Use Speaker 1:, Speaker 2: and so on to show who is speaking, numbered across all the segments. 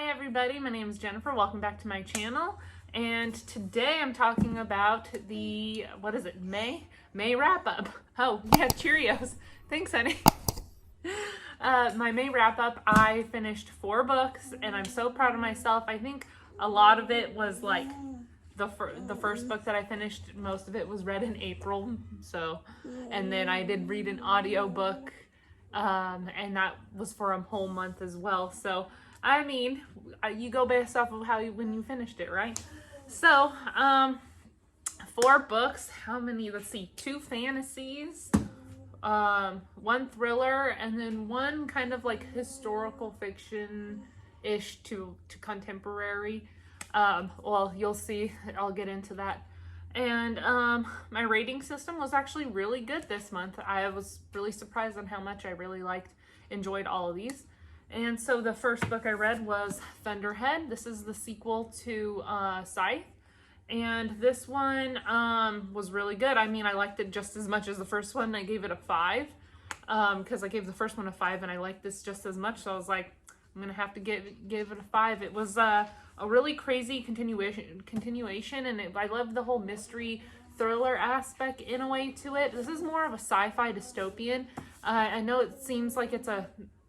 Speaker 1: Hi everybody, my name is Jennifer. Welcome back to my channel. And today I'm talking about the, May wrap up. Oh, yeah, Cheerios. Thanks, honey. My May wrap up, I finished 4 books and I'm so proud of myself. I think a lot of it was like the first book that I finished, most of it was read in April. So, and then I did read an audio book, and that was for a whole month as well. So, I mean, you go based off of when you finished it, right? So, 4 books. How many? Let's see. 2 fantasies, 1 thriller, and then 1 kind of like historical fiction-ish to contemporary. Well, you'll see. I'll get into that. And my rating system was actually really good this month. I was really surprised on how much I really enjoyed all of these. And so the first book I read was Thunderhead. This is the sequel to Scythe. And this one was really good. I mean, I liked it just as much as the first one. I gave it a 5 because I gave the first one a 5 and I liked this just as much. So I was like, I'm going to have to give it a 5. It was a really crazy continuation, and I love the whole mystery thriller aspect in a way to it. This is more of a sci-fi dystopian. I know it seems like it's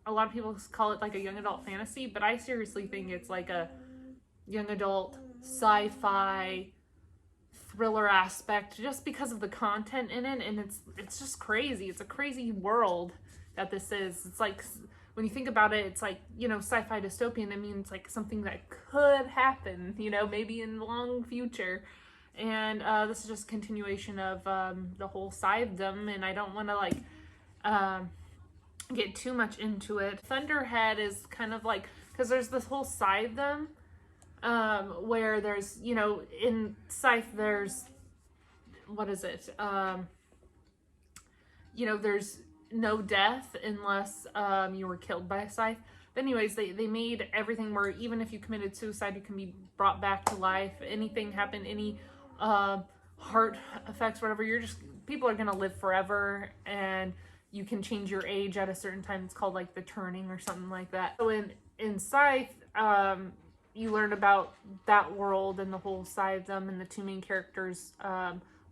Speaker 1: a lot of people call it like a young adult fantasy, but I seriously think it's like a young adult sci-fi thriller aspect just because of the content in it, and it's just crazy. It's a crazy world that this is. It's like, when you think about it, it's like, you know, sci-fi dystopian. I mean, it's like something that could happen, you know, maybe in the long future. And this is just a continuation of the whole Scythedom, and I don't want to like get too much into it. Thunderhead is kind of like, because there's this whole Scythedom where there's, you know, in Scythe there's, you know, there's no death unless you were killed by a scythe. But anyways, they made everything where even if you committed suicide, you can be brought back to life. Anything happened, any heart effects, whatever, people are gonna live forever, and you can change your age at a certain time. It's called like the turning or something like that. So in Scythe, you learn about that world and the whole Scythedom, and the 2 main characters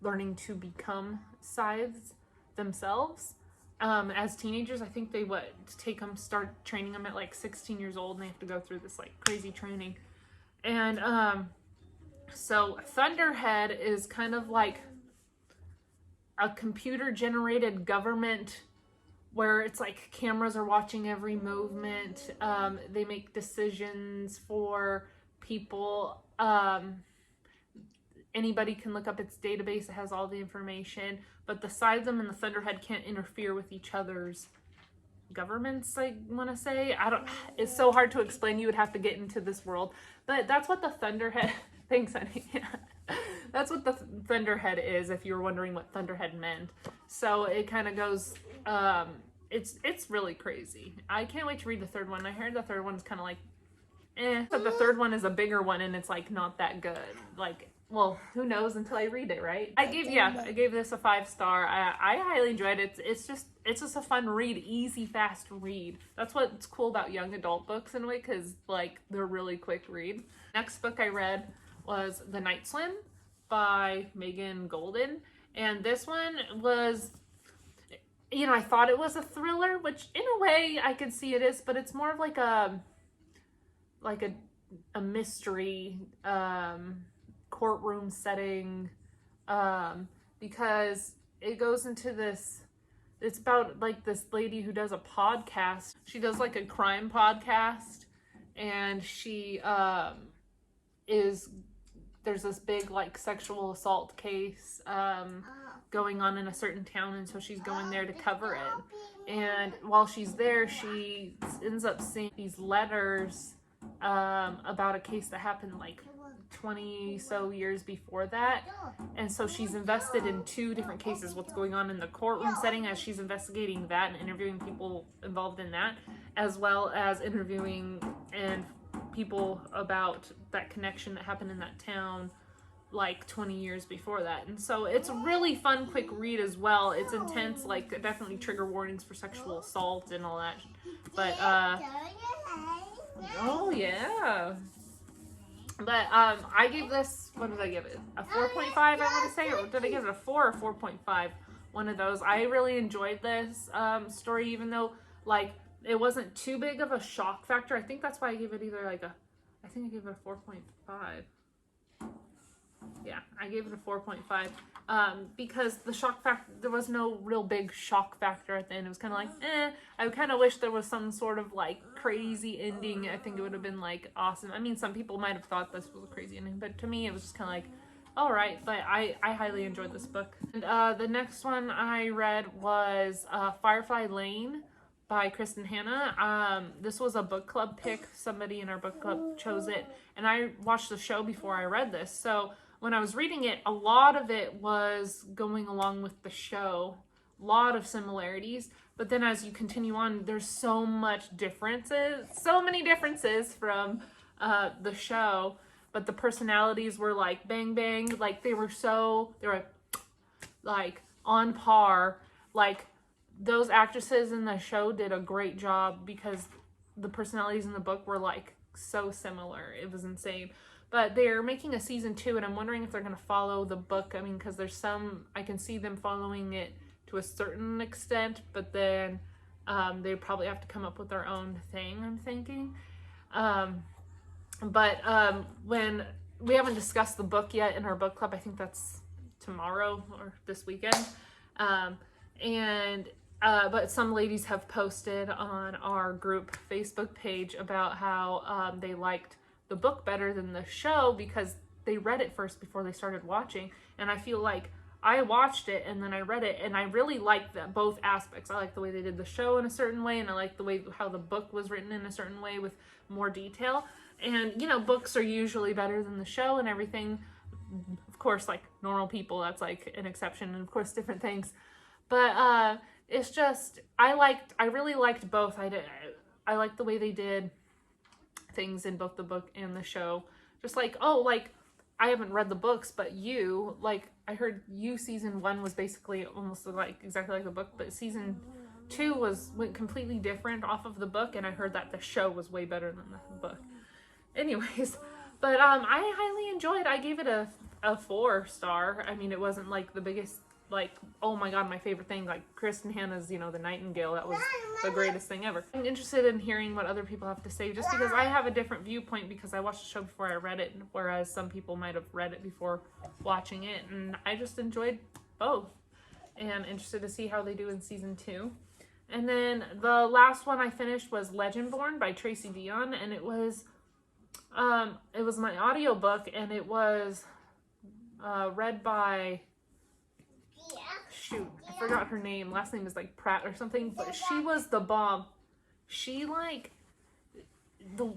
Speaker 1: learning to become scythes themselves. As teenagers. I think they start training them at like 16 years old, and they have to go through this like crazy training. And so Thunderhead is kind of like a computer generated government where it's like cameras are watching every movement. They make decisions for people. Anybody can look up its database. It has all the information, but the Scythedom and the Thunderhead can't interfere with each other's governments, I want to say. It's so hard to explain. You would have to get into this world, but that's what the Thunderhead, thanks honey. That's what the Thunderhead is, if you were wondering what Thunderhead meant. So it kind of goes, it's really crazy. I can't wait to read the 3rd one. I heard the 3rd one's kind of like, but the 3rd one is a bigger one, and it's like not that good. Like, well, who knows until I read it, right? I gave this a 5-star. I highly enjoyed it. It's just a fun read, easy, fast read. That's what's cool about young adult books in a way, because like they're really quick read. Next book I read was The Night Swim by Megan Golden, and this one was, you know, I thought it was a thriller, which in a way I could see it is, but it's more of like a mystery courtroom setting, because it goes into this, it's about like this lady who does a podcast. She does like a crime podcast, and she there's this big like sexual assault case going on in a certain town, and so she's going there to cover it. And while she's there, she ends up seeing these letters about a case that happened like 20 so years before that. And so she's invested in 2 different cases, what's going on in the courtroom setting as she's investigating that and interviewing people involved in that, as well as interviewing and people about that connection that happened in that town like 20 years before that. And so it's a really fun, quick read as well. It's intense, like definitely trigger warnings for sexual assault and all that. But Oh yeah, Yeah. But I gave this, what did I give it? A 4.5, I want to say, or did I give it a 4 or 4.5? One of those. I really enjoyed this story, even though like it wasn't too big of a shock factor. I think that's why I gave it either like a, I think I gave it a 4.5. Yeah, I gave it a 4.5 because the shock factor, there was no real big shock factor at the end. It was kind of like, I kind of wish there was some sort of like crazy ending. I think it would have been like awesome. I mean, some people might have thought this was a crazy ending, but to me it was just kind of like, all right. But I highly enjoyed this book. And the next one I read was Firefly Lane by Kristen Hanna. This was a book club pick. Somebody in our book club chose it, and I watched the show before I read this. So when I was reading it, a lot of it was going along with the show, a lot of similarities. But then as you continue on, there's so many differences from the show. But the personalities were like bang bang, like they were like on par. Like those actresses in the show did a great job because the personalities in the book were like so similar. It was insane. But they're making a season 2, and I'm wondering if they're going to follow the book. I mean, because there's some, I can see them following it to a certain extent, but then they probably have to come up with their own thing, I'm thinking. When we haven't discussed the book yet in our book club, I think that's tomorrow or this weekend. But some ladies have posted on our group Facebook page about how they liked the book better than the show because they read it first before they started watching. And I feel like I watched it and then I read it, and I really liked both aspects. I like the way they did the show in a certain way, and I like the way how the book was written in a certain way with more detail. And you know, books are usually better than the show and everything. Of course, like normal people, that's like an exception, and of course different things. But it's just, I really liked both. I liked the way they did things in both the book and the show. Just like, I haven't read the books, but I heard season 1 was basically almost like exactly like the book, but season 2 went completely different off of the book, and I heard that the show was way better than the book. Anyways, but I highly enjoyed. I gave it a 4-star. I mean, it wasn't like the biggest, like, oh my god, my favorite thing, like Kristen Hanna's, the Nightingale, that was the greatest thing ever. I'm interested in hearing what other people have to say, just because I have a different viewpoint because I watched the show before I read it, whereas some people might have read it before watching it, and I just enjoyed both, and interested to see how they do in season 2. And then the last one I finished was Legendborn by Tracy Dion, and it was my audiobook, and it was read by, shoot, I forgot her name. Last name is like Pratt or something, but she was the bomb. She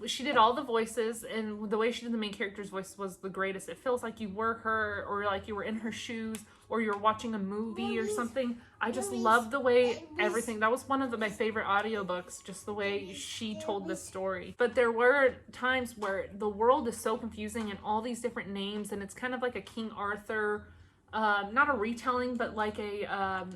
Speaker 1: she did all the voices, and the way she did the main character's voice was the greatest. It feels like you were her, or like you were in her shoes, or you're watching a movie or something. I just love the way everything, that was one of my favorite audiobooks, just the way she told the story. But there were times where the world is so confusing and all these different names, and it's kind of like a King Arthur, not a retelling, but like a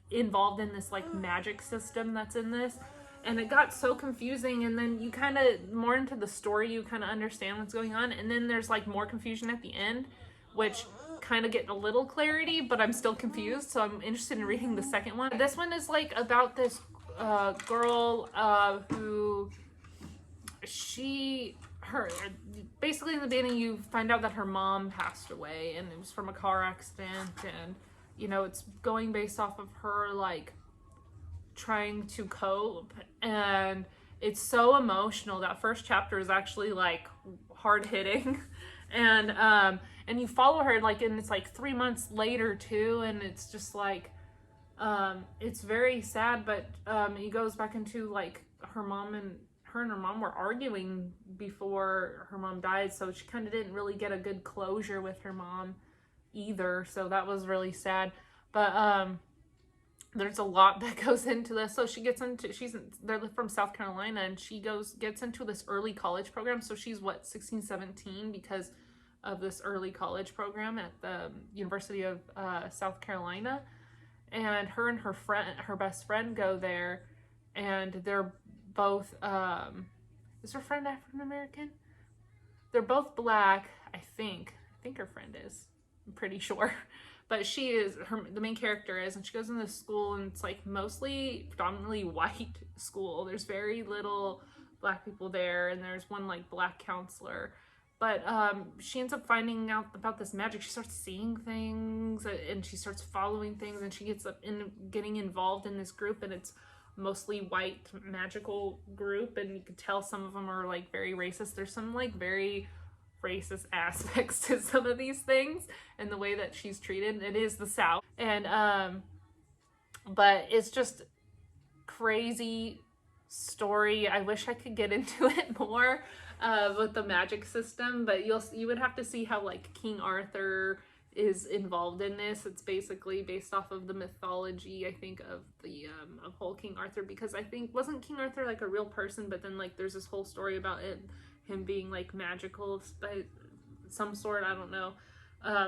Speaker 1: involved in this like magic system that's in this. And it got so confusing, and then you kind of, more into the story, you kind of understand what's going on, and then there's like more confusion at the end, which kind of get a little clarity, but I'm still confused, so I'm interested in reading the second one. This one is like about this girl who, basically in the beginning you find out that her mom passed away, and it was from a car accident, and it's going based off of her like trying to cope, and it's so emotional. That first chapter is actually like hard-hitting, and you follow her like, and it's like 3 months later too, and it's just like it's very sad. But it goes back into like her and her mom were arguing before her mom died, so she kind of didn't really get a good closure with her mom either, so that was really sad. But there's a lot that goes into this. So they're from South Carolina, and she gets into this early college program. So she's 16, 17 because of this early college program at the University of South Carolina. And her and her best friend go there, and they're both, Is her friend African American? They're both black, I think. I think her friend is. I'm pretty sure. But she is, the main character is, and she goes in this school, and it's like mostly predominantly white school. There's very little black people there, and there's one like black counselor. But she ends up finding out about this magic. She starts seeing things, and she starts following things, and she gets up in getting involved in this group, and it's mostly white magical group, and you can tell some of them are like very racist. There's some like very racist aspects to some of these things and the way that she's treated. It is the South, and but it's just crazy story. I wish I could get into it more with the magic system, but you would have to see how like King Arthur is involved in this. It's basically based off of the mythology, I think, of the of whole King Arthur, because I think wasn't King Arthur like a real person, but then like there's this whole story about him being like magical by some sort, I don't know.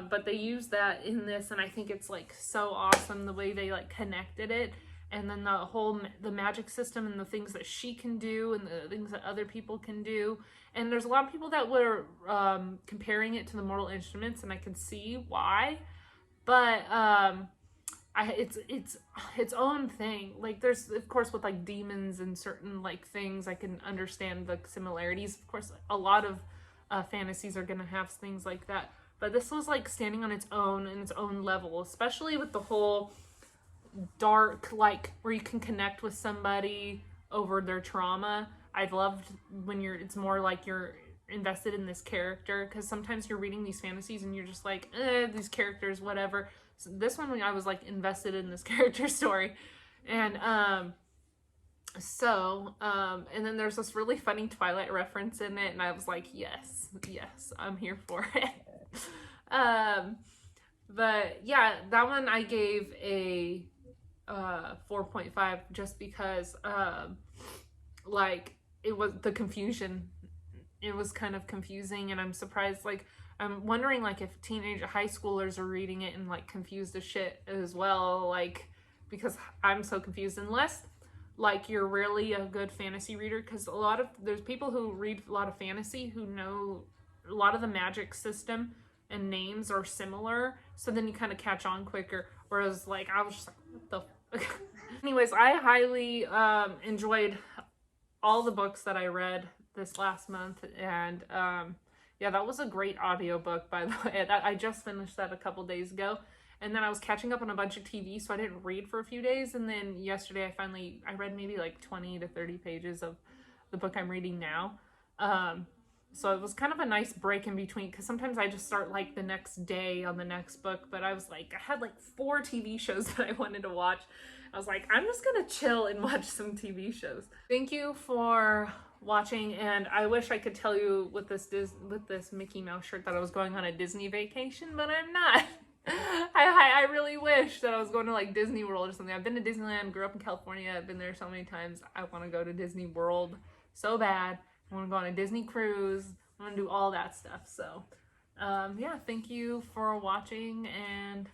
Speaker 1: But they use that in this, and I think it's like so awesome the way they like connected it, and then the magic system and the things that she can do and the things that other people can do. And there's a lot of people that were comparing it to the Mortal Instruments, and I can see why, but it's its own thing. Like there's, of course, with like demons and certain like things, I can understand the similarities. Of course, a lot of fantasies are gonna have things like that, but this was like standing on its own in its own level, especially with the whole dark, like where you can connect with somebody over their trauma. I've loved when it's more like you're invested in this character, because sometimes you're reading these fantasies and you're just like, these characters, whatever. So this one, I was like invested in this character story, and and then there's this really funny Twilight reference in it, and I was like, yes, I'm here for it. But yeah, that one I gave a 4.5 just because like it was the confusion. It was kind of confusing, and I'm surprised, like I'm wondering like if high schoolers are reading it and like confused as shit as well, like because I'm so confused. Unless like you're really a good fantasy reader, because there's people who read a lot of fantasy who know a lot of the magic system and names are similar, so then you kind of catch on quicker. Whereas like I was just like, what the fuck? Anyways, I highly enjoyed all the books that I read this last month, and yeah, that was a great audiobook, by the way. I just finished that a couple days ago, and then I was catching up on a bunch of TV, so I didn't read for a few days, and then yesterday I read maybe like 20 to 30 pages of the book I'm reading now. So it was kind of a nice break in between, because sometimes I just start like the next day on the next book, but I was like, I had like 4 TV shows that I wanted to watch. I was like, I'm just gonna chill and watch some TV shows. Thank you for watching, and I wish I could tell you with this Mickey Mouse shirt that I was going on a Disney vacation, but I'm not. I really wish that I was going to like Disney World or something. I've been to Disneyland, grew up in California, I've been there so many times. I want to go to Disney World so bad. I want to go on a Disney cruise. I want to do all that stuff. So yeah, thank you for watching, and